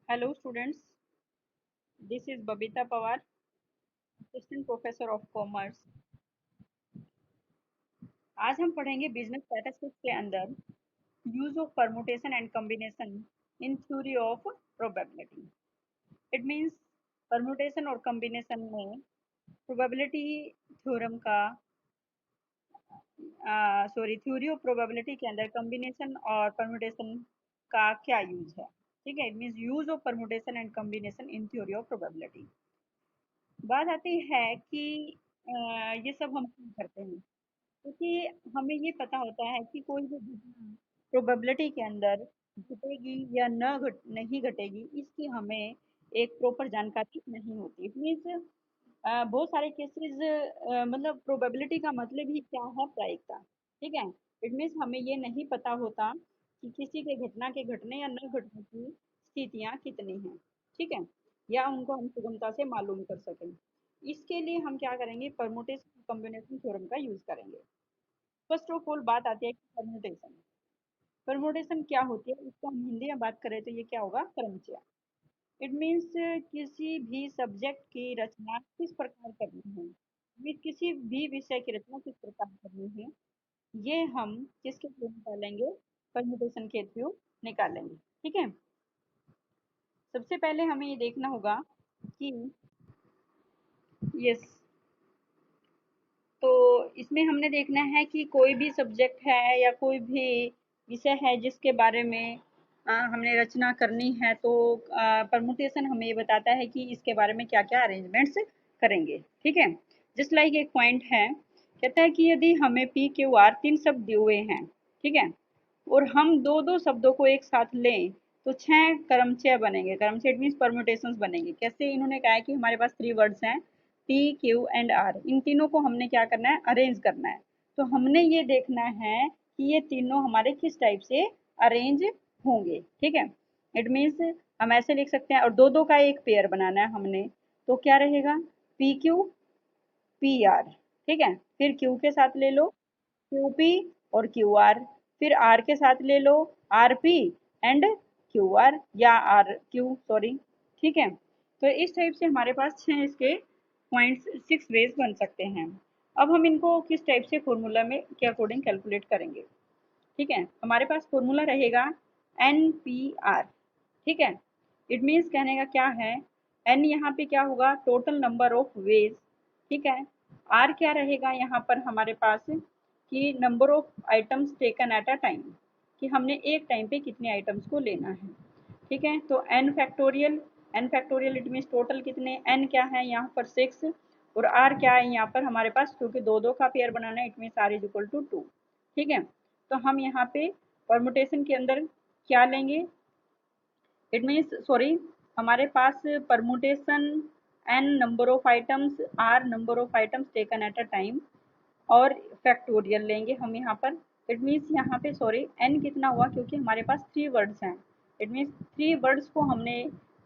Hello students, this is Babita Pawar, Assistant Professor of Commerce. आज हम पढ़ेंगे business statistics के अंदर use of permutation and combination in theory of probability. It means permutation और combination में probability theorem का theory of probability के अंदर कॉम्बिनेशन और परमुटेशन का क्या यूज है। ठीक है, it means use of permutation and combination in theory of probability. बात आती है कि ये सब हम क्यों करते हैं, क्योंकि हमें ये पता होता है कि कोई भी घटना प्रोबेबिलिटी के अंदर घटेगी या न घट नहीं घटेगी, इसकी हमें एक प्रॉपर जानकारी नहीं होती। इट मीन्स बहुत सारे केसेस, मतलब प्रोबेबिलिटी का मतलब ही क्या है, प्रायिकता। ठीक है, इट मीन्स हमें ये नहीं पता होता कि किसी के घटना के घटने या न घटने की स्थितियाँ कितनी हैं। ठीक है, या उनको हम सुगमता से मालूम कर सकें। इसके लिए हम क्या करेंगे, परमुटेशन कॉम्बिनेशन थ्योरम का यूज करेंगे। फर्स्ट ऑफ ऑल बात आती है कि परमुटेशन। परमुटेशन क्या होती है, इसको हम हिंदी में बात करें तो ये क्या होगा, क्रमचय। इट मीन्स किसी भी सब्जेक्ट की रचना किस प्रकार करनी है, किसी भी विषय की रचना किस प्रकार करनी है, ये हम किसके थ्रू निकालेंगे, परमुटेशन के थ्रू निकालेंगे। ठीक है, सबसे पहले हमें ये देखना होगा कि यस, तो इसमें हमने देखना है कि कोई भी सब्जेक्ट है या कोई भी विषय है जिसके बारे में हमने रचना करनी है, तो परमुटेशन हमें ये बताता है कि इसके बारे में क्या क्या अरेंजमेंट्स करेंगे। ठीक है, जस्ट लाइक एक पॉइंट है, कहता है कि यदि हमें पी क्यू आर तीन शब्द दिए हुए हैं, ठीक है, और हम दो दो शब्दों को एक साथ लें तो छह क्रमचय बनेंगे। क्रमचय इट मीन्स परमुटेशंस बनेंगे। कैसे, इन्होंने कहा है कि हमारे पास थ्री वर्ड्स हैं, पी क्यू एंड आर, इन तीनों को हमने क्या करना है, अरेंज करना है। तो हमने ये देखना है कि ये तीनों हमारे किस टाइप से अरेंज होंगे। ठीक है, इट मीन्स हम ऐसे लिख सकते हैं, और दो दो का एक पेयर बनाना है हमने, तो क्या रहेगा, पी क्यू पी आर। ठीक है, फिर क्यू के साथ ले लो क्यू पी और क्यू आर, फिर आर के साथ ले लो R P and Q R या आर क्यू, सॉरी। ठीक है, तो इस टाइप से हमारे पास छह इसके पॉइंट्स, सिक्स वेज बन सकते हैं। अब हम इनको किस टाइप से फॉर्मूला में के अकॉर्डिंग कैलकुलेट करेंगे। ठीक है, हमारे पास फॉर्मूला रहेगा एन पी आर। ठीक है, इट मीन्स कहने का क्या है, एन यहाँ पे क्या होगा, टोटल नंबर ऑफ वेज। ठीक है, आर क्या रहेगा यहाँ पर हमारे पास, कि number of items taken at a time, कि हमने एक टाइम पे कितने आइटम्स को लेना है। ठीक है, तो n factorial, n factorial it means total कितने, एन क्या है यहाँ पर सिक्स, और आर क्या है यहाँ पर हमारे पास, क्योंकि दो दो का पेयर बनाना है, it means r is equal to two. ठीक है, तो हम यहाँ पे परमुटेशन के अंदर क्या लेंगे, इट मीन्स सॉरी, हमारे पास permutation n number of items, r number of items taken at a time, और फैक्टोरियल लेंगे हम यहाँ पर। इट मीन्स यहाँ पे सॉरी एन कितना हुआ, क्योंकि हमारे पास थ्री वर्ड्स हैं, इट मीन्स थ्री वर्ड्स को हमने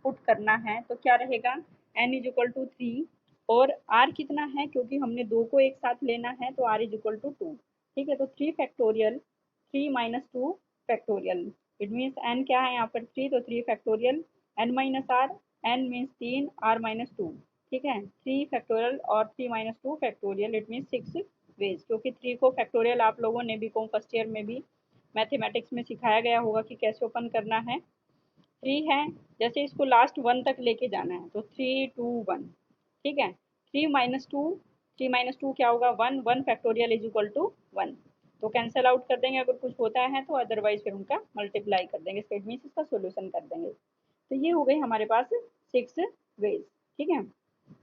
पुट करना है, तो क्या रहेगा, n is equal to three. और आर कितना है, क्योंकि हमने दो को एक साथ लेना है, तो r is equal to two. ठीक है, तो three factorial, three minus two factorial, it means n क्या है यहाँ पर थ्री, तो three factorial, n minus r, n means तीन, आर माइनस टू। ठीक है, थ्री फैक्टोरियल और three minus two factorial, it means six ways, क्योंकि थ्री को फैक्टोरियल आप लोगों ने भी कॉम फर्स्ट ईयर में भी मैथमेटिक्स में सिखाया गया होगा कि कैसे ओपन करना है। थ्री है, जैसे इसको लास्ट वन तक लेके जाना है, तो थ्री टू वन। ठीक है, three minus two, three minus two क्या होगा, one, one factorial is equal to one. तो कैंसिल आउट कर देंगे अगर कुछ होता है तो, अदरवाइज फिर उनका मल्टीप्लाई कर देंगे, इसका मीन्स इसका सोल्यूशन कर देंगे। तो ये हो गई हमारे पास सिक्स वेज। ठीक है,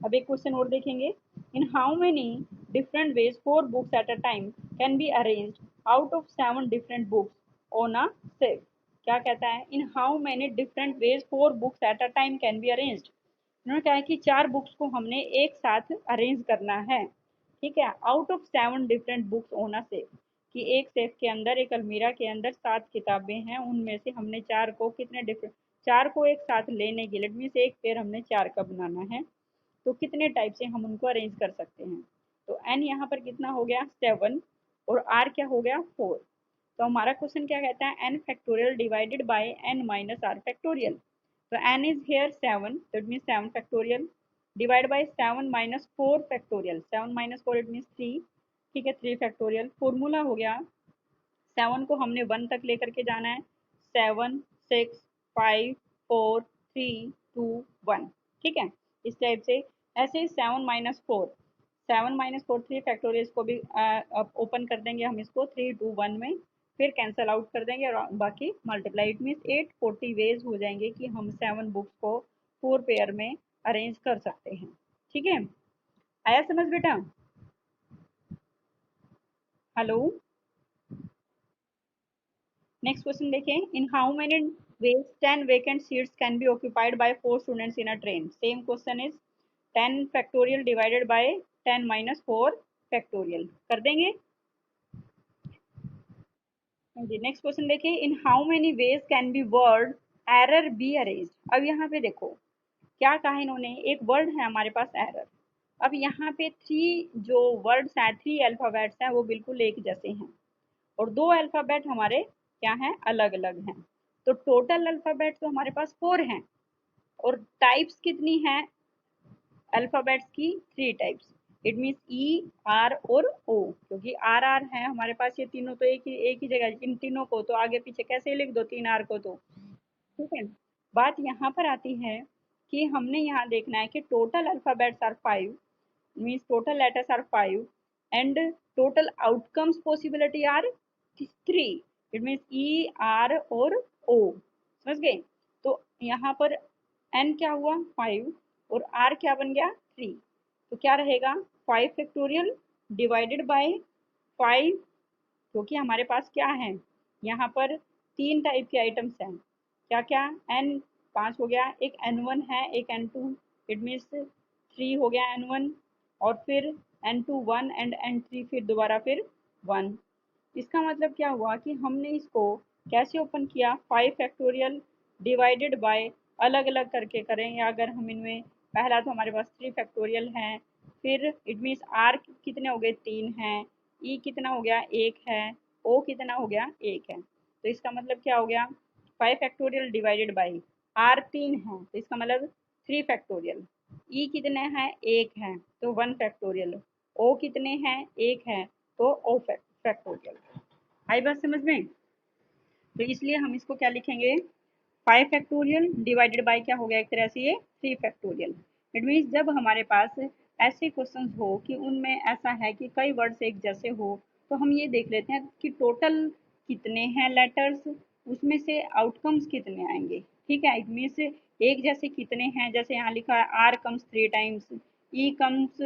अब एक क्वेश्चन और देखेंगे, इन how many different ways four books at a time can be arranged out of seven different books on a set. क्या कहता है, इन how many different ways four books at a time can be arranged. उन्होंने कहा है कि चार books को हमने एक साथ अरेंज करना है। ठीक है, out of seven different books on a safe, कि एक सेफ के अंदर, एक अलमीरा के अंदर सात किताबें हैं, उनमें से हमने चार को कितने डिफरेंट, चार को एक साथ लेने के लिए मीन्स एक पेयर हमने चार का बनाना है, तो कितने टाइप से हम उनको अरेंज कर सकते हैं। तो एन यहाँ पर कितना हो गया, सेवन, और आर क्या हो गया, फोर। तो हमारा क्वेश्चन क्या कहता है, n factorial divided by n minus r factorial. तो n is here 7, that means 7 factorial divide by 7 minus 4 factorial, 7 minus 4 it means 3, ठीक है 3 factorial। फॉर्मूला हो गया 7 को हमने 1 तक लेकर के जाना है, 7 6 5 4 3 2 1, ठीक है इस टाइप से। ऐसे 7 minus four, 7 minus four 3 factorial को भी ओपन कर देंगे हम इसको 3 2 1 में, फिर कैंसल आउट कर देंगे और बाकी मल्टीप्लाई। इट मीन्स 840 वेज हो जाएंगे कि हम 7 बुक्स को 4 पेयर में अरेंज कर सकते हैं, ठीक है। आया समझ बेटा? हेलो, नेक्स्ट क्वेश्चन देखें, इन how many veg 10 vacant seats can be occupied by 4 students in a train? Same question is 10 factorial divided bye 10 minus 4 factorial कर देंगे। नेक्स्ट क्वेश्चन देखिए, इन how many veg can be word error be arrange? अब यहाँ पे देखो क्या कहा इन्होंने, एक वर्ड है हमारे पास एरर। अब यहाँ पे 3 जो वर्ड्स हैं, 3 अल्फाबेट्स हैं वो बिल्कुल एक जैसे हैं और 2 अल्फाबेट हमारे क्या हैं, अलग अलग हैं। तो टोटल अल्फाबेट तो हमारे पास 4 हैं और टाइप्स कितनी हैं अल्फाबेट्स की, 3 types. It means E R और ओ, क्योंकि आर आर है हमारे पास, ये तीनों तो एक ही जगह, इन तीनों को तो आगे पीछे कैसे लिख दो 3 आर को, तो ठीक है। बात यहाँ पर आती है कि हमने यहाँ देखना है कि total alphabets are 5, means total letters are 5 and total outcomes possibility are 3। It means E R और ओ, समझ गए। तो यहाँ पर एन क्या हुआ 5 और आर क्या बन गया 3, तो क्या रहेगा 5 फैक्टोरियल डिवाइडेड बाय 5, क्योंकि हमारे पास क्या है यहाँ पर 3 टाइप के आइटम्स हैं, क्या क्या, एन 5 हो गया, एक n1 है एक n2, इट मीन्स 3 हो गया n1 और फिर n2 1 एंड n3 फिर दोबारा फिर 1। इसका मतलब क्या हुआ कि हमने इसको कैसे ओपन किया, 5 फैक्टोरियल डिवाइडेड बाय अलग अलग करके करें, या अगर हम इनमें पहला तो हमारे पास 3 फैक्टोरियल है, फिर इट मीन्स आर कितने हो गए 3 हैं, ई कितना हो गया 1 है, ओ कितना हो गया 1 है। तो इसका मतलब क्या हो गया 5 फैक्टोरियल डिवाइडेड बाई आर 3 है तो इसका मतलब 3 फैक्टोरियल, ई कितने हैं 1 है तो 1 फैक्टोरियल, ओ कितने हैं 1 है तो ओ फैक्टोरियल। आई बात समझ में? तो इसलिए हम इसको क्या लिखेंगे 5 फैक्टोरियल डिवाइडेड बाय क्या हो गया एक तरह से ये 3 फैक्टोरियल। इट मीन्स जब हमारे पास ऐसे क्वेश्चन हो कि उनमें ऐसा है कि कई वर्ड्स एक जैसे हो, तो हम ये देख लेते हैं कि टोटल कितने हैं लेटर्स, उसमें से आउटकम्स कितने आएंगे, ठीक है। इट मीन्स एक जैसे कितने हैं, जैसे यहाँ लिखा है R comes 3 times, E comes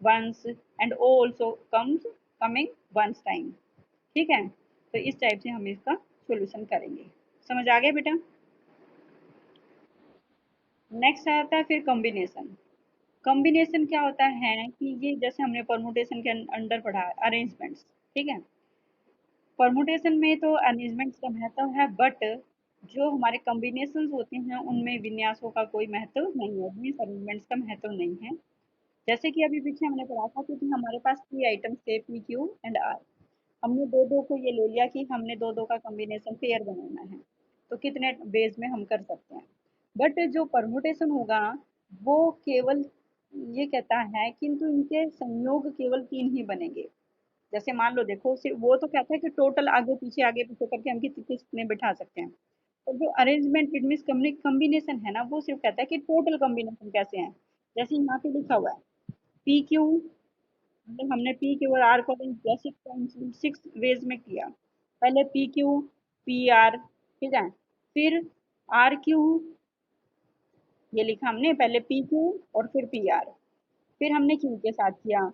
once and O also comes coming once time, ठीक है। तो इस टाइप से हम इसका सॉल्यूशन करेंगे। समझ आ गया बेटा? नेक्स्ट आता है फिर कॉम्बिनेशन। कॉम्बिनेशन क्या होता है कि ये जैसे हमने परमुटेशन के अंडर पढ़ा है अरेंजमेंट्स, ठीक है। परमुटेशन में तो अरेंजमेंट्स का महत्व है, बट जो हमारे कॉम्बिनेशन होते हैं उनमें विन्यासों का कोई महत्व नहीं है, मीन्स अरेंजमेंट्स का महत्व नहीं है। जैसे कि अभी पीछे हमने पढ़ा था क्योंकि हमारे पास 3 आइटम्स थे पी क्यू एंड आर, हमने दो दो को ये ले लिया कि हमने दो दो का कॉम्बिनेशन पेयर बनाना है, तो कितने बेस में हम कर सकते हैं। बट जो परमुटेशन होगा वो केवल ये कहता है किंतु इनके संयोग केवल 3 ही बनेंगे। जैसे मान लो देखो वो तो कहता है कि टोटल आगे पीछे करके हम कितने बिठा सकते हैं, और जो अरेंजमेंट इट मीन्स कम्बिनेशन है ना, वो सिर्फ कहता है कि टोटल कम्बिनेशन कैसे हैं। जैसे यहाँ पे लिखा हुआ है पी क्यू, मतलब हमने पी क्यू और आर को जैसे 6 वेज में किया, पहले पी क्यू पी आर, ठीक है, फिर आर क्यू, ये लिखा हमने पहले पी क्यू और फिर पी आर, फिर हमने क्यू के साथ किया,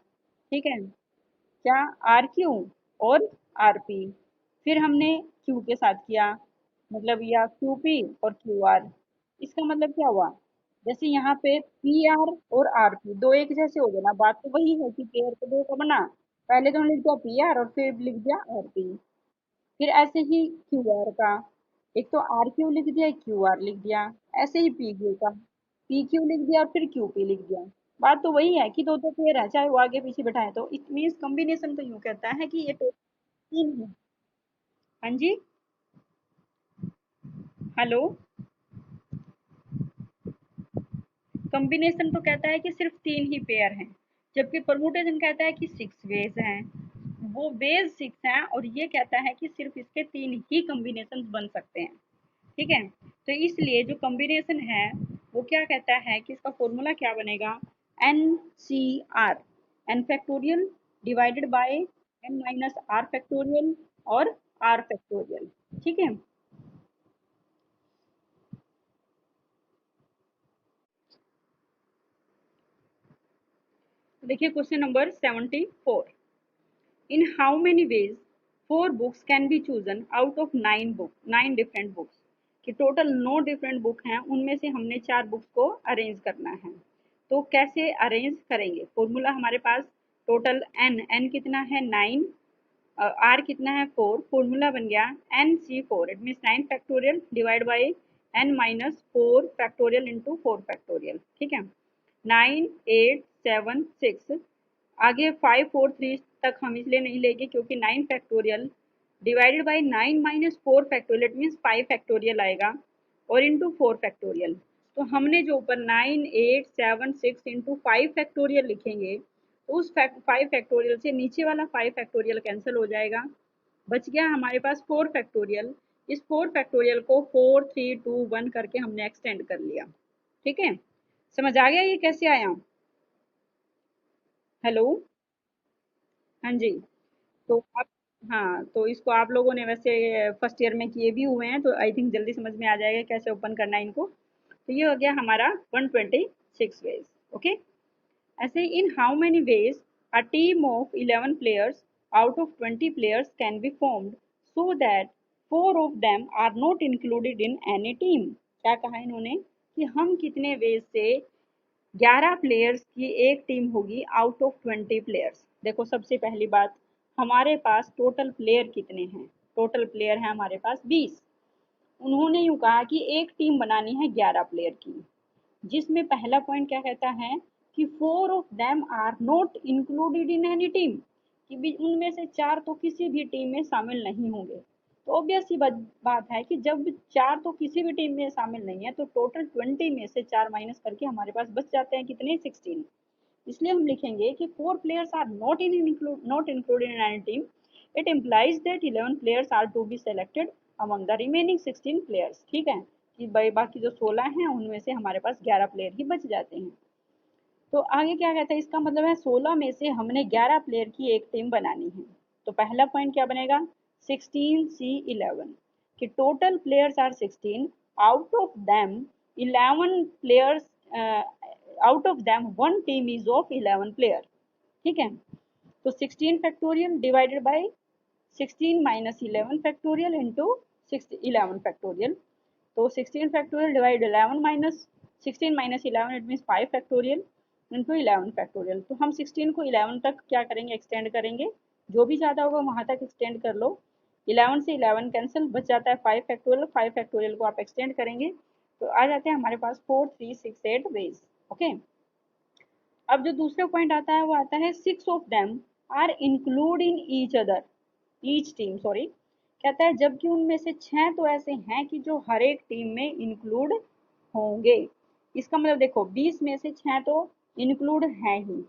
ठीक है, क्या आर क्यू और आर पी, फिर हमने क्यू के साथ किया, मतलब या क्यू पी और क्यू आर। इसका मतलब क्या हुआ, जैसे यहाँ पे पी आर और आर पी दो एक जैसे हो गए ना, बात तो वही है कि पेयर तो दो का बना, पहले तो हमने लिख दिया पी आर और फिर लिख दिया आर पी, फिर ऐसे ही क्यू आर का, एक तो आर क्यू लिख दिया एक क्यू आर लिख दिया, ऐसे ही पी क्यू का पी क्यू लिख दिया और फिर क्यू पी लिख दिया। बात तो वही है कि दो दो पेयर है चाहे वो आगे पीछे बैठाए, तो इट मीन्स कॉम्बिनेशन तो यूं कहता है कि ये टोटल 3 है। हाँ जी, हेलो, कॉम्बिनेशन तो कहता है कि सिर्फ 3 ही पेयर हैं, जबकि परमुटेशन कहता है कि 6 वेज हैं। वो वेज 6 हैं और ये कहता है कि सिर्फ इसके 3 ही कॉम्बिनेशन बन सकते हैं। ठीक है, तो इसलिए जो कॉम्बिनेशन है वो क्या कहता है कि इसका फॉर्मूला क्या बनेगा, n C r, n factorial divided by n minus r factorial और आर फैक्टोरियल। ठीक है, देखिए question number 74, in how many ways 4 books can be chosen out of 9 book, 9 different books, कि टोटल 9 डिफरेंट बुक हैं, उनमें से हमने 4 बुक्स को अरेंज करना है। तो कैसे अरेंज करेंगे, फॉर्मूला हमारे पास टोटल एन, एन कितना है 9, आर कितना है 4, फॉर्मूला बन गया n C 4, it means 9 factorial divide by n minus 4 factorial into 4 factorial. ठीक है, 9 8 7 6, आगे 5 4 3 तक हम इसलिए नहीं लेंगे क्योंकि 9 factorial divided by 9 - 4 factorial, it means 5 factorial आएगा और इंटू 4 फैक्टोरियल। तो हमने जो ऊपर 9 8 7 6 इंटू 5 फैक्टोरियल लिखेंगे, तो उस 5 फैक्टोरियल से नीचे वाला 5 फैक्टोरियल कैंसिल हो जाएगा, बच गया हमारे पास 4 फैक्टोरियल। इस 4 फैक्टोरियल को 4 3 2 1 करके हमने एक्सटेंड कर लिया। ठीक है, समझ आ गया ये कैसे आया। हेलो, हाँ जी। तो आप, हाँ तो इसको आप लोगों ने वैसे फर्स्ट ईयर में किए भी हुए हैं, तो आई थिंक जल्दी समझ में आ जाएगा कैसे ओपन करना है इनको। तो ये हो गया हमारा 126 वेज। ओके, ऐसे in how many ways a team of 11 players out of 20 players can be formed so that 4 of them are not included in any team. क्या कहा इन्होंने कि हम कितने वेज से 11 प्लेयर्स की एक टीम होगी आउट ऑफ 20 प्लेयर्स। देखो सबसे पहली बात, हमारे पास टोटल प्लेयर कितने हैं, टोटल प्लेयर हैं हमारे पास 20। उन्होंने यूं कहा कि एक टीम बनानी है 11 प्लेयर की, जिसमें पहला पॉइंट क्या कहता है कि 4 of them are not included in any team, कि उनमें से 4 तो किसी भी टीम में शामिल नहीं होंगे। तो ऑब्वियस सी बात है कि जब 4 तो किसी भी टीम में शामिल नहीं है, तो टोटल 20 में से 4 माइनस करके हमारे पास बच जाते हैं कितने, 16। इसलिए हम लिखेंगे कि 4 players are not included in any team, it implies that 11 players are to be selected among the remaining 16 players. ठीक है, कि भाई बाकी जो 16 हैं उनमें से हमारे पास 11 प्लेयर ही बच जाते हैं। तो आगे क्या कहता है, इसका मतलब है 16 में से हमने 11 प्लेयर की एक टीम बनानी है। तो पहला पॉइंट क्या बनेगा, 16C11, कि total players are 16, out of them 11 players, out of them one team is of 11 player. ठीक है, तो 16 factorial divided by 16 - 11 factorial into 11 factorial. तो 16 factorial divide 11 minus 16 - 11, it means 5 factorial into 11 factorial. तो हम 16 को 11 तक क्या करेंगे, एक्सटेंड करेंगे, जो भी ज़्यादा होगा वहाँ तक एक्सटेंड कर लो। 11 से 11 कैंसिल, बच जाता है 5 फैक्टोरियल, 5 फैक्टोरियल को आप एक्सटेंड करेंगे तो आ जाते हैं हमारे पास 4 3 6 8 वेज। ओके, अब जो दूसरा पॉइंट आता है वो आता है 6 of them are include in each other, each team sorry, कहता है जबकि उनमें से 6 तो ऐसे हैं कि जो हर एक टीम में इंक्लूड होंगे। इसका मतलब देखो 20 में से 6 तो इंक्लूड हैं ही,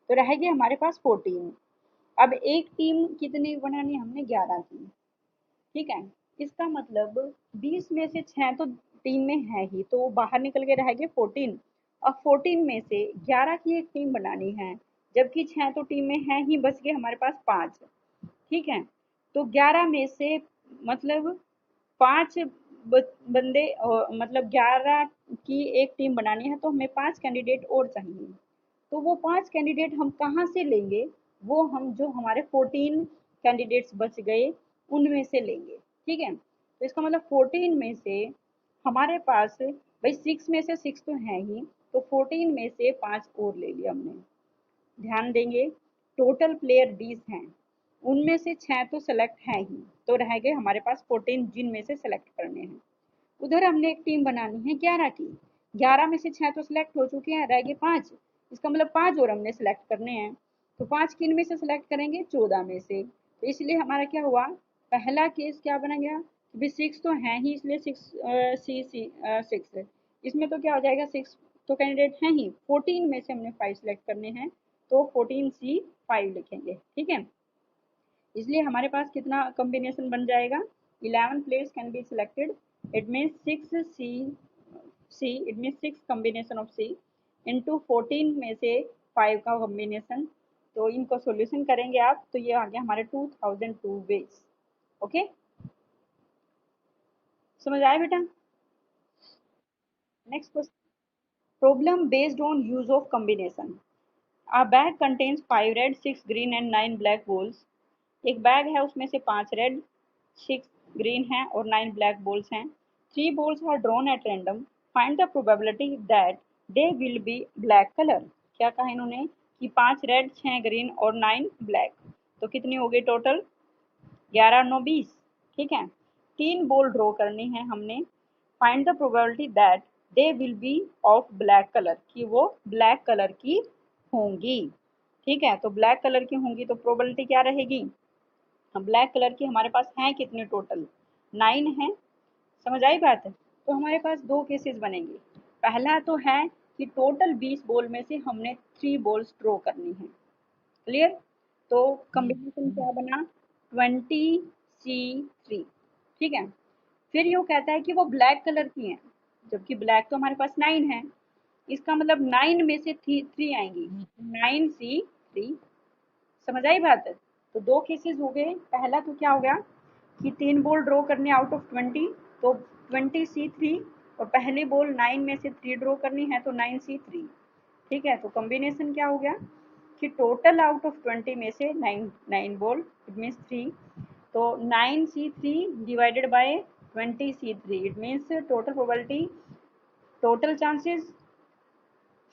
तो रह गए हमारे पास 14। अब एक टीम कितनी बनानी है, हमने 11 की। ठीक है, इसका मतलब 20 में से 6 तो टीम में है ही, तो बाहर निकल के रह गए 14। अब 14 में से 11 की एक टीम बनानी है, जबकि 6 तो टीम में है ही, बच गए हमारे पास 5। ठीक है, तो 11 में से मतलब 5 बंदे, मतलब 11 की एक टीम बनानी है तो हमें 5 कैंडिडेट और चाहिए। तो वो 5 कैंडिडेट हम कहाँ से लेंगे, वो हम जो हमारे 14 कैंडिडेट्स बच गए उनमें से लेंगे। ठीक है, तो इसका मतलब 14 में से हमारे पास, भाई 6 में से 6 तो है ही, तो 14 में से 5 और ले लिया हमने। ध्यान देंगे, टोटल प्लेयर 20 हैं, उनमें से 6 तो सेलेक्ट हैं ही, तो रह गए हमारे पास 14 जिनमें से सेलेक्ट करने हैं। उधर हमने एक टीम बनानी है 11 की, 11 में से 6 तो सिलेक्ट हो चुके हैं, रह गए 5। इसका मतलब 5 और हमने सेलेक्ट करने हैं। तो 5 किन में से सेलेक्ट करेंगे, 14 में से। तो इसलिए हमारा क्या हुआ, पहला केस क्या बना गया, भी 6 तो है ही, इसलिए 6 सी सी 6, इसमें तो क्या हो जाएगा 6 तो कैंडिडेट हैं ही, 14 में से हमने 5 सिलेक्ट करने हैं, तो 14C5 लिखेंगे। ठीक है, इसलिए हमारे पास कितना कॉम्बिनेशन बन जाएगा, 11 places can be selected, it means 6 it means 6 combination of C into 14 में से 5 का कॉम्बिनेशन। तो इनको सॉल्यूशन करेंगे आप, तो ये आ गया हमारे 2002 वेज। ओके, समझ आया बेटा? Next question, problem based on use of combination. A bag contains 5 red, 6 green and 9 black balls. एक बैग है, उसमें से 5 रेड, 6 ग्रीन है और 9 ब्लैक बॉल्स हैं। 3 balls are drawn at random. Find the probability that they will be black color. क्या कहा इन्होंने कि 5 रेड, 6 ग्रीन और 9 ब्लैक, तो कितनी हो गई टोटल, 11 9 20। ठीक है, 3 बॉल ड्रॉ करनी है हमने। Find the probability that they will be of black colour, कि वो ब्लैक कलर की होंगी। ठीक है, तो ब्लैक कलर की होंगी तो प्रोबेबिलिटी क्या रहेगी, ब्लैक कलर की हमारे पास हैं कितने टोटल, 9 है। समझ आई बात? तो हमारे पास दो केसेस बनेंगे। पहला तो है कि टोटल 20 बॉल में से हमने 3 बॉल्स ड्रॉ करनी है। क्लियर? तो कॉम्बिनेशन क्या बना, 20C3। ठीक है, फिर ये कहता है कि वो ब्लैक कलर की हैं, जबकि ब्लैक तो हमारे पास 9 है, इसका मतलब 9 में से 3 आएंगी, 9C3। समझ आई बात? तो दो केसेस हो गए। पहला तो क्या हो गया कि 3 बॉल ड्रॉ करने आउट ऑफ 20, तो 20C3, और पहली बॉल 9 में से 3 ड्रॉ करनी है तो 9C3। ठीक है, तो कॉम्बिनेशन क्या हो गया कि टोटल आउट ऑफ 20 में से 9 बॉल, इट मीन्स 3, तो 9C3 divided by 20C3, it means total probability, total chances,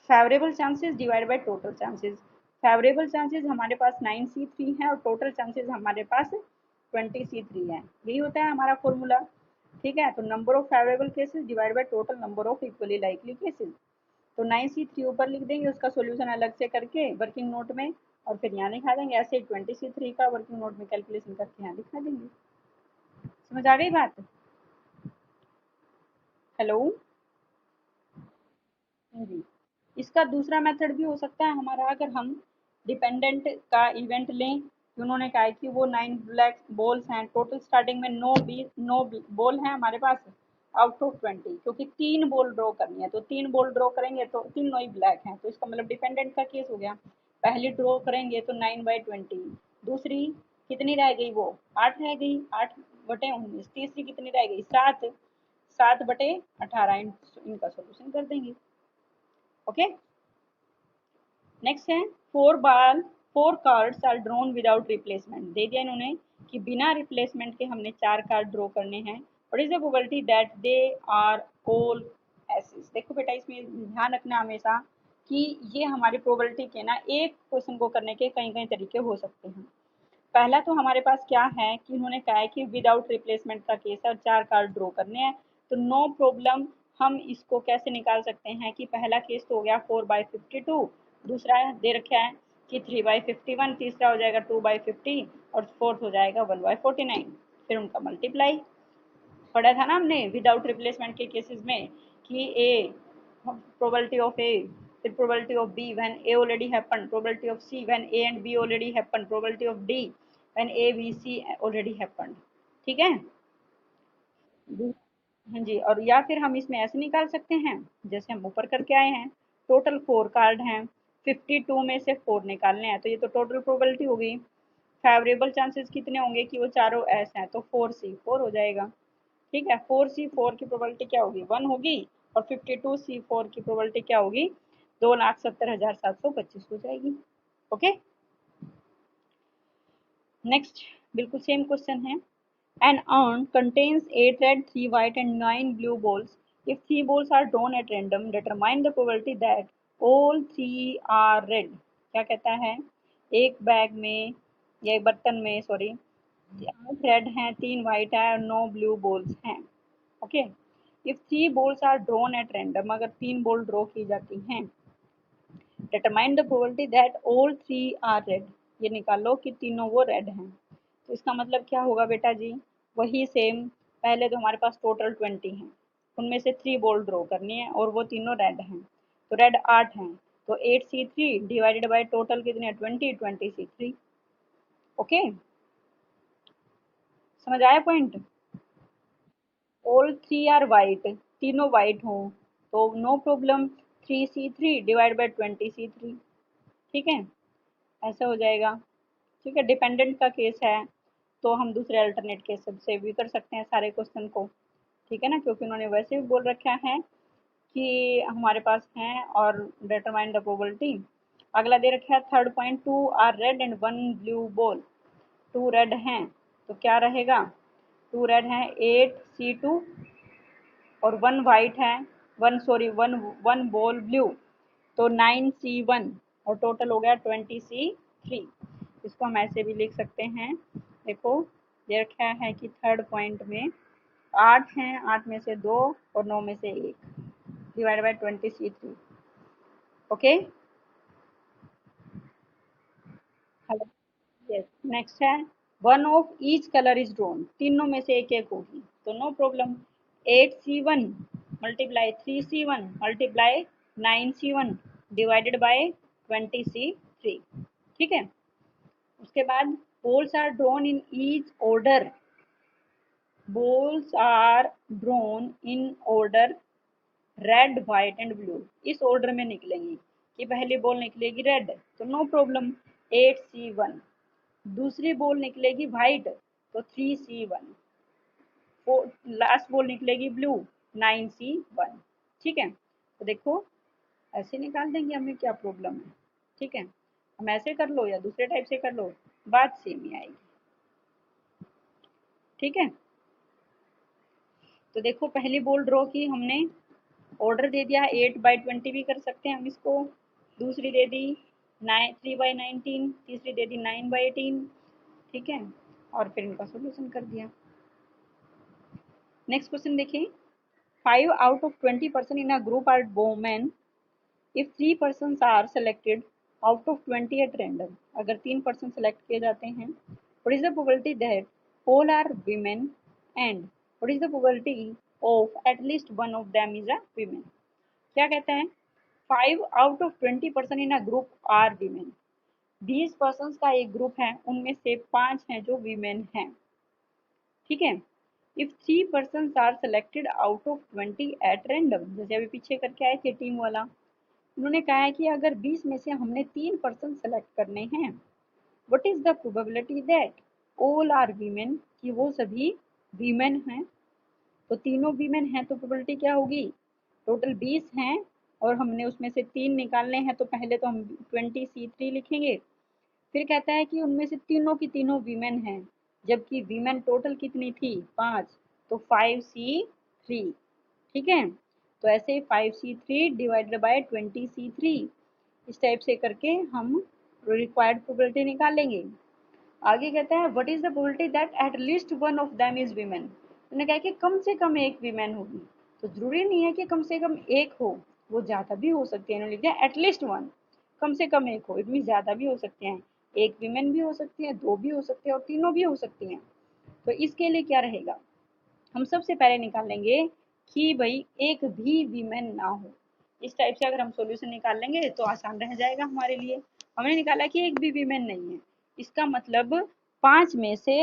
favourable chances divide by total chances. Favourable chances हमारे पास 9C3 है और टोटल चांसेस हमारे पास 20C3 है। यही होता है हमारा फॉर्मूला। ठीक है, तो number of favourable cases divide by total number of equally likely cases. तो 9C3 ऊपर लिख देंगे, उसका सोल्यूशन अलग से करके वर्किंग नोट में, और फिर यहाँ दिखा देंगे। ऐसे 20C3 का वर्किंग नोट में कैलकुलेशन करके यहाँ दिखा देंगे। समझ आ गई बात? हेलो जी। इसका दूसरा मेथड भी हो सकता है हमारा, अगर हम डिपेंडेंट का इवेंट लें कि उन्होंने कहा है कि वो 9 ब्लैक बॉल्स हैं, टोटल स्टार्टिंग में 9 बॉल हैं हमारे पास आउट ऑफ 20, क्योंकि 3 बॉल ड्रॉ करनी है, तो 3 बॉल ड्रॉ करेंगे तो तीनों ही ब्लैक हैं, तो इसका मतलब डिपेंडेंट का केस हो गया। पहली ड्रॉ करेंगे तो 9/20, दूसरी कितनी रह गई, वो 8 रह गई, 8/19, तीसरी कितनी रह गई, 7, 7/18, इनका सोल्यूशन कर देंगे। ओके, नेक्स्ट है 4 cards are drawn without replacement. दे दिया इन्होंने कि बिना रिप्लेसमेंट के हमने 4 कार्ड ड्रॉ करने हैं। What is the probability that they are all aces. देखो बेटा, इसमें ध्यान रखना हमेशा कि ये हमारी प्रोबेबिलिटी के ना एक क्वेश्चन को करने के कई कई तरीके हो सकते हैं। पहला तो हमारे पास क्या है कि उन्होंने कहा है कि विदाउट रिप्लेसमेंट का केस है और 4 कार्ड ड्रॉ करने हैं, तो नो प्रॉब्लम। हम इसको कैसे निकाल सकते हैं कि पहला केस तो हो गया 4/52, दूसरा दे रखा है कि 3/51, तीसरा हो जाएगा 2/50 और फोर्थ हो जाएगा 1/49। फिर उनका मल्टीप्लाई पढ़ा था ना हमने विदाउट रिप्लेसमेंट के केसेस में कि ए probability of A, फिर probability of B when A already happened, probability of C when A and B already happened, probability of D when A B C already happened। ठीक है हाँ जी, और या फिर हम इसमें ऐसे निकाल सकते हैं जैसे हम ऊपर करके आए हैं, टोटल 4 कार्ड हैं, 52 में से 4 निकालने हैं, तो ये तो टोटल प्रोबेबिलिटी होगी। फेवरेबल चांसेस कितने होंगे कि वो चारों ऐसे हैं, तो 4C4 हो जाएगा। ठीक है, 4C4 की प्रोबेबिलिटी क्या होगी, 1 होगी, और 52C4 की प्रोबेबिलिटी क्या होगी, 2,70,725 हो जाएगी। ओके, नेक्स्ट बिल्कुल सेम क्वेश्चन है। An urn contains 8 red, 3 white and 9 blue balls. If 3 balls are drawn at random, determine the probability that all 3 are red. क्या कहता है, एक बैग में या एक बर्तन में, सॉरी, 8 रेड हैं, 3 वाइट है और 9 ब्लू बॉल्स हैं। Okay, if 3 balls are drawn at random, अगर 3 बॉल ड्रॉ की जाती हैं, determine the probability that all 3 are red, ये निकालो कि तीनों वो रेड हैं। तो इसका मतलब क्या होगा बेटा जी, वही सेम, पहले तो हमारे पास टोटल 20 हैं, उनमें से 3 बॉल ड्रॉ करनी है और वो तीनों रेड हैं, तो रेड 8 हैं, तो 8C3 डिवाइडेड बाय टोटल कितने 20, 20C3। ओके, समझ आया point. All three are white, तीनों वाइट हों तो no problem, 3C3 divide by 20C3। ठीक है, ऐसा हो जाएगा। ठीक है, डिपेंडेंट का केस है तो हम दूसरे अल्टरनेट केस से भी कर सकते हैं सारे क्वेश्चन को। ठीक है ना, क्योंकि उन्होंने वैसे भी बोल रखा है कि हमारे पास हैं और डिटरमाइन द प्रोबेबिलिटी। अगला दे रखा है third point, 2 are red and 1 blue ball. 2 red हैं तो क्या रहेगा, 2 रेड हैं 8C2 और 1 वाइट है, 1 बॉल ब्लू तो 9C1 और टोटल हो गया 20C3। इसको हम ऐसे भी लिख सकते हैं, देखो ये रखा है कि थर्ड पॉइंट में 8 हैं, 8 में से 2 और 9 में से 1 divide by 20C3। Okay, hello, yes. Next है one of each colour is drawn, तीनों में से एक एक होगी तो no problem, 8C1 multiply 3C1 multiply 9C1 divided by 20C3। ठीक है, उसके बाद balls are drawn in each order, balls are drawn in order red white and blue, इस ऑर्डर में निकलेंगी कि पहली बॉल निकलेगी रेड तो नो प्रॉब्लम 8C1, दूसरी बॉल निकलेगी व्हाइट तो 3C1, लास्ट बॉल निकलेगी ब्लू 9C1। ठीक है, तो देखो ऐसे निकाल देंगे, हमें क्या प्रॉब्लम है। ठीक है, हम ऐसे कर लो या दूसरे टाइप से कर लो, बात सेम ही आएगी। ठीक है, तो देखो पहली बॉल ड्रॉ की हमने, ऑर्डर दे दिया 8/20 भी कर सकते हैं हम इसको, दूसरी दे दी 3/19, तीसरी दे दी 9/18। ठीक है, और फिर इनका सोल्यूशन कर दिया। नेक्स्ट क्वेश्चन देखिए, 5 out of 20 person in a group are women, if 3 person are selected out of 20 at random, अगर 3 पर्सन सेलेक्ट किए जाते हैं, what is the probability that all are women and what is the probability of at least one of them is a women. क्या कहता है, 5 out of 20 person in a group are women, 20 person का एक group है, उनमें से 5 हैं जो वीमेन हैं। ठीक है, if 3 person are selected out of 20 at random, जैसे अभी पीछे करके आए थे टीम वाला, उन्होंने कहा है कि अगर 20 में से हमने 3 पर्सन सेलेक्ट करने हैं, what is the probability that all are women, कि वो सभी वीमेन हैं। तो तीनों वीमेन हैं तो प्रोबेबिलिटी क्या होगी, टोटल 20 हैं और हमने उसमें से 3 निकालने हैं, तो पहले तो हम 20C3 लिखेंगे। फिर कहता है कि उनमें से तीनों की तीनों वीमेन हैं, जबकि वीमेन टोटल कितनी थी 5, तो 5C3। ठीक है, तो ऐसे 5C3 डिवाइडेड बाय 20C3, इस टाइप से करके हम रिक्वायर्ड प्रोबेबिलिटी निकालेंगे। आगे कहता है what is the probability that at least one of them is women, उन्होंने कहा कि कम से कम एक वीमेन होगी, तो जरूरी नहीं है कि कम से कम एक हो, वो ज़्यादा भी हो सकती है, इन्होंने लिख दिया एटलीस्ट वन, कम से कम एक हो, इट मीन ज़्यादा भी हो सकते हैं, एक वीमेन भी हो सकती है, 2 भी हो सकते हैं और तीनों भी हो सकती हैं। तो इसके लिए क्या रहेगा, हम सबसे पहले निकालेंगे कि भाई एक भी वीमेन ना हो। इस टाइप से अगर हम सॉल्यूशन निकाल लेंगे तो आसान रह जाएगा हमारे लिए। हमने निकाला कि एक भी वीमेन नहीं है, इसका मतलब 5 में से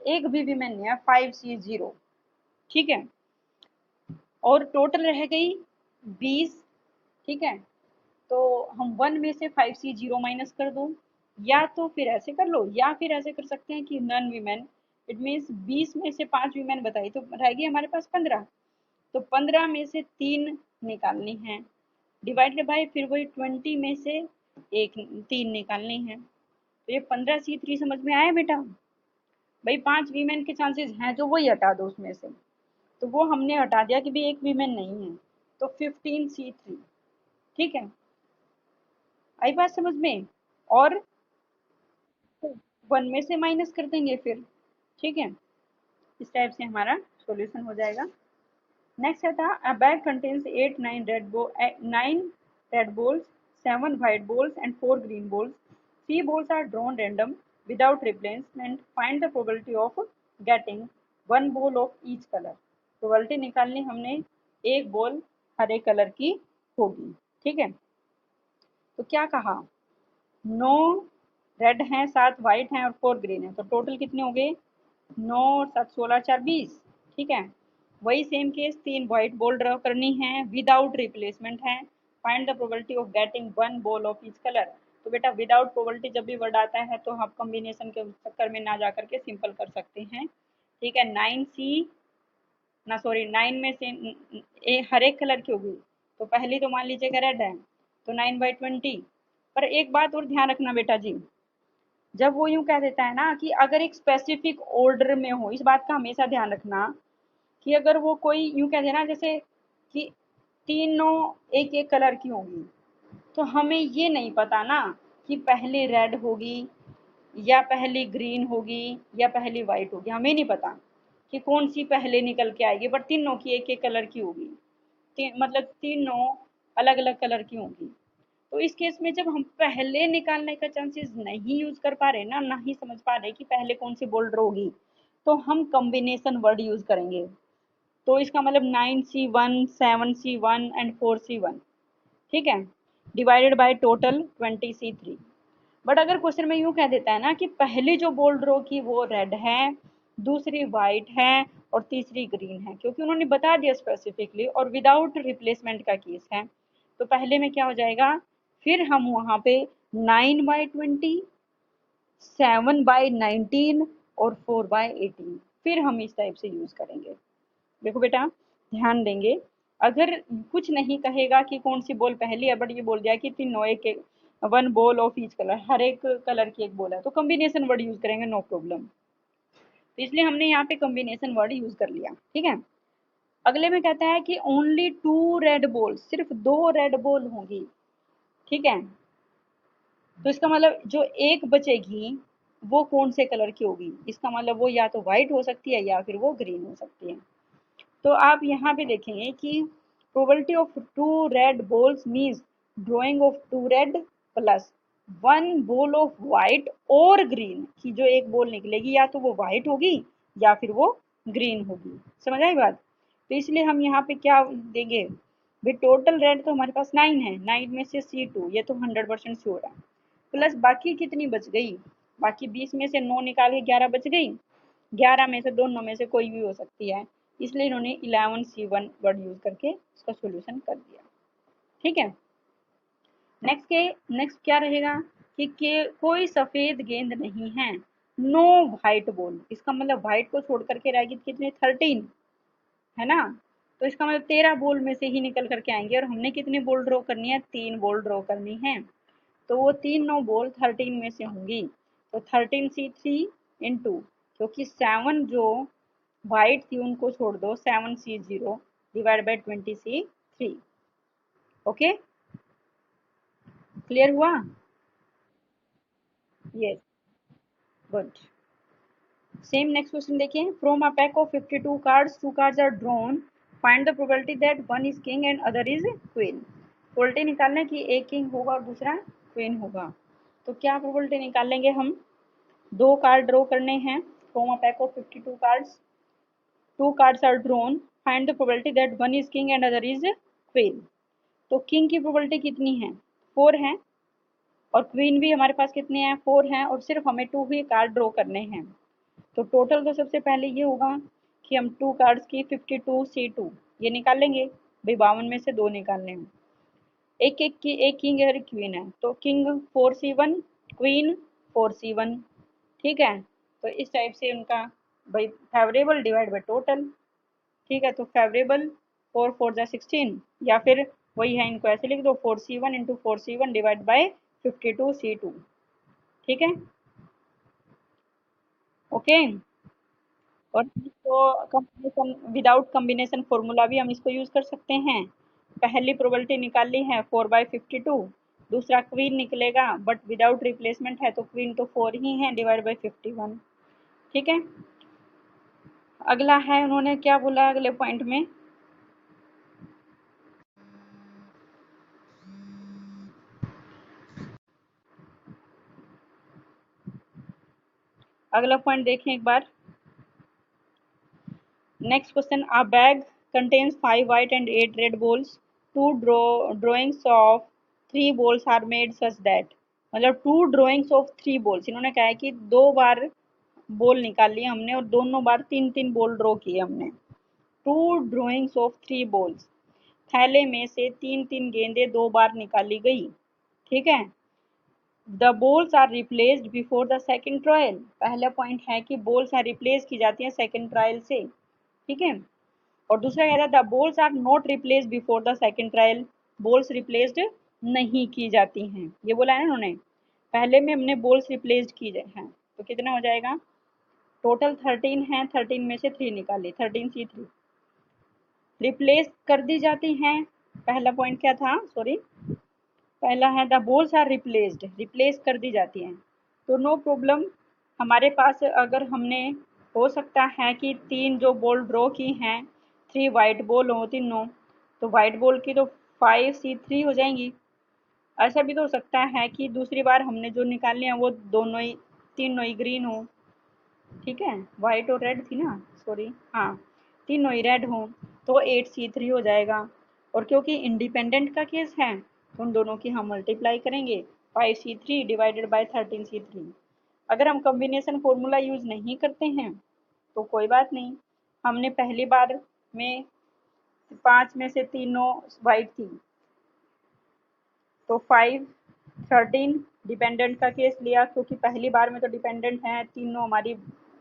एक भी वीमेन नहीं है, 5C0। ठीक है, और टोटल रह गई 20। ठीक है, तो हम 1 में से 5C0 माइनस कर दो, या तो फिर ऐसे कर लो, या फिर ऐसे कर सकते हैं कि नन वीमेन, इट मीन्स 20 में से 5 वीमेन बताई तो रहेगी हमारे पास 15, तो 15 में से 3 निकालनी है, डिवाइडेड बाय फिर वही 20 में से एक 3 निकालनी है। तो ये 15C3 समझ में आया बेटा, भाई 5 वीमेन के चांसेस हैं जो वही हटा दो उसमें से, तो वो हमने हटा दिया कि भाई एक वीमेन नहीं है, तो 15C3। ठीक है, आई बात समझ में, और 1 में से माइनस कर देंगे फिर। ठीक है, इस टाइप से हमारा सॉल्यूशन हो जाएगा। नेक्स्ट है था अ bag contains 9 red balls, 7 white balls and 4 green balls, 3 balls are drawn random without replacement, find the probability of getting 1 ball of each color। Probability निकालनी हमने, एक बॉल हरे कलर की होगी। ठीक है, तो क्या कहा, 9 रेड हैं, 7 वाइट हैं और 4 ग्रीन है, तो टोटल कितने हो गए, 9 और 7 16 4 20। ठीक है, वही same case 3 white ball draw करनी है, विदाउट रिप्लेसमेंट है। Find the probability of getting one ball of each colour. तो बेटा विदाउट प्रोबेबिलिटी जब भी वर्ड आता है तो आप कॉम्बिनेशन के चक्कर में ना जा करके सिंपल कर सकते हैं। ठीक है, 9C ना सॉरी 9 में से हर एक कलर की होगी, तो पहली तो मान लीजिएगा रेड है, तो 9/20। पर एक बात और ध्यान रखना बेटा जी, जब वो यूं कह देता है ना कि अगर एक स्पेसिफिक ऑर्डर में हो, इस बात का हमेशा ध्यान रखना कि अगर वो कोई यूं कह दे ना जैसे कि तीनों एक एक कलर की होंगी, तो हमें ये नहीं पता ना कि पहले रेड होगी या पहली ग्रीन होगी या पहली वाइट होगी, हमें नहीं पता कि कौन सी पहले निकल के आएगी, बट तीनों की एक एक कलर की होगी, मतलब तीनों अलग अलग कलर की होंगी। तो इस केस में जब हम पहले निकालने का चांसेस नहीं यूज कर पा रहे ना, ना ही समझ पा रहे कि पहले कौन सी बोल्डर होगी, तो हम कॉम्बिनेशन वर्ड यूज करेंगे। तो इसका मतलब 9C1 7C1 एंड 4C1। ठीक है, divided by total 20C3। But अगर क्वेश्चन में यूं कह देता है ना कि पहली जो बोल्ड रो की वो रेड है, दूसरी वाइट है और तीसरी ग्रीन है, क्योंकि उन्होंने बता दिया स्पेसिफिकली और विदाउट रिप्लेसमेंट का केस है, तो पहले में क्या हो जाएगा, फिर हम वहां पे 9/20, 7/19 और 4/18 फिर हम इस टाइप से यूज करेंगे। देखो बेटा ध्यान देंगे, अगर कुछ नहीं कहेगा कि कौन सी बॉल पहली है, बट ये बोल दिया कि तीनों एक one ball of each colour, हर एक कलर की एक बॉल है, तो कॉम्बिनेशन वर्ड यूज करेंगे, नो प्रॉब्लम। तो इसलिए हमने यहाँ पे कॉम्बिनेशन वर्ड यूज कर लिया। ठीक है, अगले में कहता है कि ओनली 2 रेड बॉल, सिर्फ 2 रेड बॉल होंगी। ठीक है, तो इसका मतलब जो एक बचेगी वो कौन से कलर की होगी, इसका मतलब वो या तो व्हाइट हो सकती है या फिर वो ग्रीन हो सकती है। तो आप यहाँ पे देखेंगे कि probability of 2 red balls means drawing of 2 red plus 1 ball of white और ग्रीन, की जो एक बॉल निकलेगी या तो वो व्हाइट होगी या फिर वो ग्रीन होगी। समझ आई बात, तो इसलिए हम यहाँ पे क्या देंगे भाई, टोटल रेड तो हमारे पास 9 है, 9 में से C2 ये तो 100% श्योर है, प्लस बाकी कितनी बच गई, बाकी 20 में से 9 निकाल के 11 बच गई, 11 में से दोनों में से कोई भी हो सकती है, इसलिए इन्होंने 11C1 वर्ड यूज करके इसका सॉल्यूशन कर दिया। ठीक है, नेक्स्ट क्या रहेगा कि कोई सफेद गेंद नहीं है, नो व्हाइट बॉल, इसका मतलब व्हाइट को छोड़ करके रहेगी कितने, 13 है ना, तो इसका मतलब 13 बॉल में से ही निकल करके आएंगे, और हमने कितनी बॉल ड्रॉ करनी है, 3 बॉल ड्रॉ करनी है, तो वो तीनों बॉल 13 में से होंगी, तो 13C3 इंटू, क्योंकि 7 जो वाइट थी उनको छोड़ दो, 7C0 divide by 20C3। Okay, clear हुआ, yes, good. Same next question देखिए, from a pack of 52 cards 2 cards are drawn, find the probability that one is king and other is queen. Probability निकालना कि एक king होगा और दूसरा queen होगा, तो क्या प्रोबेबिलिटी निकालेंगे हम, 2 कार्ड ड्रॉ करने हैं, from a pack of 52 cards, 2 cards are drawn, find the probability that one is king and other is queen। तो किंग की प्रोबेबिलिटी कितनी है, 4 है, और क्वीन भी हमारे पास कितने हैं, 4 हैं, और सिर्फ हमें 2 ही कार्ड ड्रॉ करने हैं। तो टोटल तो सबसे पहले ये होगा कि हम 2 कार्ड्स की 52C2 ये निकाल लेंगे भाई, 52 में से 2 निकालने हैं, एक एक की एक किंग और क्वीन है, तो किंग 4C1 क्वीन 4C1। ठीक है, तो इस टाइप से उनका भाई फेवरेबल डिवाइड बाई टोटल। ठीक है, तो फेवरेबल 4 4 जा 16, या फिर वही है, इनको ऐसे लिख दो, 4C1 into 4C1 divide by 52C2। ठीक है, ओके। और इसको कॉम्बिनेशन विदाउट कॉम्बिनेशन फॉर्मूला भी हम इसको यूज कर सकते हैं। पहली प्रोबेबिलिटी निकाल ली है 4/52, दूसरा क्वीन निकलेगा बट विदाउट रिप्लेसमेंट है, तो क्वीन तो 4 ही है डिवाइड बाई 51। ठीक है, अगला है, उन्होंने क्या बोला अगले पॉइंट में, अगला पॉइंट देखें एक बार। Next question, a bag contains 5 white and 8 red balls, two drawings of three balls are made such that, मतलब two drawings of three balls, इन्होंने कहा है कि दो बार बॉल निकाल लिए हमने और दोनों बार तीन तीन बॉल ड्रॉ किए हमने। Two drawings of three balls, थैले में से तीन तीन गेंदें दो बार निकाली गई। ठीक है। The balls are replaced before the second trial, पहला पॉइंट है कि बॉल्स आर रिप्लेस की जाती है सेकंड ट्रायल से। ठीक है। और दूसरा कह रहा है the balls are not replace before the second trial, balls replaced नहीं की जाती हैं, ये बोला है ना उन्होंने। पहले में हमने बॉल्स रिप्लेस्ड की हैं, तो कितना हो जाएगा, टोटल 13 है, 13 में से 3 निकाली, 13C3। रिप्लेस कर दी जाती हैं, पहला पॉइंट क्या था, सॉरी, पहला है the balls are replaced, replace कर दी जाती हैं। तो नो प्रॉब्लम, हमारे पास अगर हमने, हो सकता है कि तीन जो बॉल ड्रॉ की हैं, थ्री वाइट बॉल हो तीनों, तो वाइट बॉल की तो 5C3 हो जाएंगी। ऐसा भी तो हो सकता है कि दूसरी बार हमने जो निकालने हैं वो दोनों ही, तीनों ही ग्रीन हो। ठीक है, वाइट और रेड थी ना, सॉरी, हाँ, तीनों ही रेड हो, तो 8C3 हो जाएगा। और क्योंकि इंडिपेंडेंट का केस है, तो उन दोनों की हम मल्टीप्लाई करेंगे, 5C3 डिवाइडेड बाई 13C3। अगर हम कॉम्बिनेशन फॉर्मूला यूज नहीं करते हैं तो कोई बात नहीं, हमने पहली बार में पांच में से तीनों वाइट थी, तो 5 13 डिपेंडेंट का केस लिया, क्योंकि पहली बार में तो डिपेंडेंट है तीनों हमारी,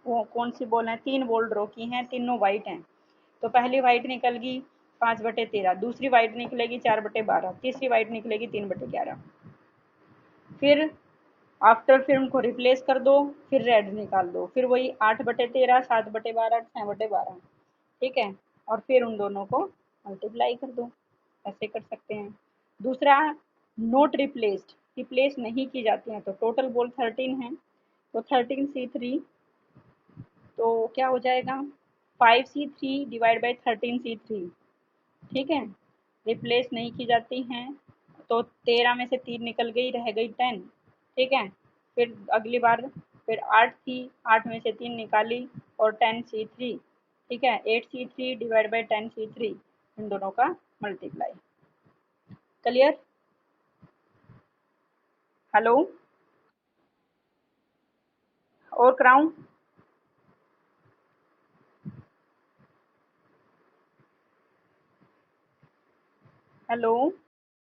वो कौन सी बॉल है, तीन बॉल ड्रॉ की हैं, तीनों वाइट हैं, तो पहली वाइट निकल गई 5/13, दूसरी वाइट निकलेगी 4/12, तीसरी वाइट निकलेगी 3/11। फिर आफ्टर फिर उनको रिप्लेस कर दो, फिर रेड निकाल दो, फिर वही 8/13, 7/12, 6/12। ठीक है। और फिर उन दोनों को मल्टीप्लाई कर दो, ऐसे कर सकते हैं। दूसरा, नोट रिप्लेस्ड, रिप्लेस नहीं की जाती हैं, तो टोटल बॉल 13 है, तो 13C3, तो क्या हो जाएगा, 5C3 डिवाइड बाई 13C3। ठीक है। रिप्लेस नहीं की जाती हैं, तो 13 में से 3 निकल गई, रह गई 10। ठीक है। फिर अगली बार फिर 8 थी, 8 में से 3 निकाली और 10C3। ठीक है, 8C3 डिवाइड बाई 10C3, इन दोनों का मल्टीप्लाई। क्लियर? हेलो, और कराऊं? हेलो।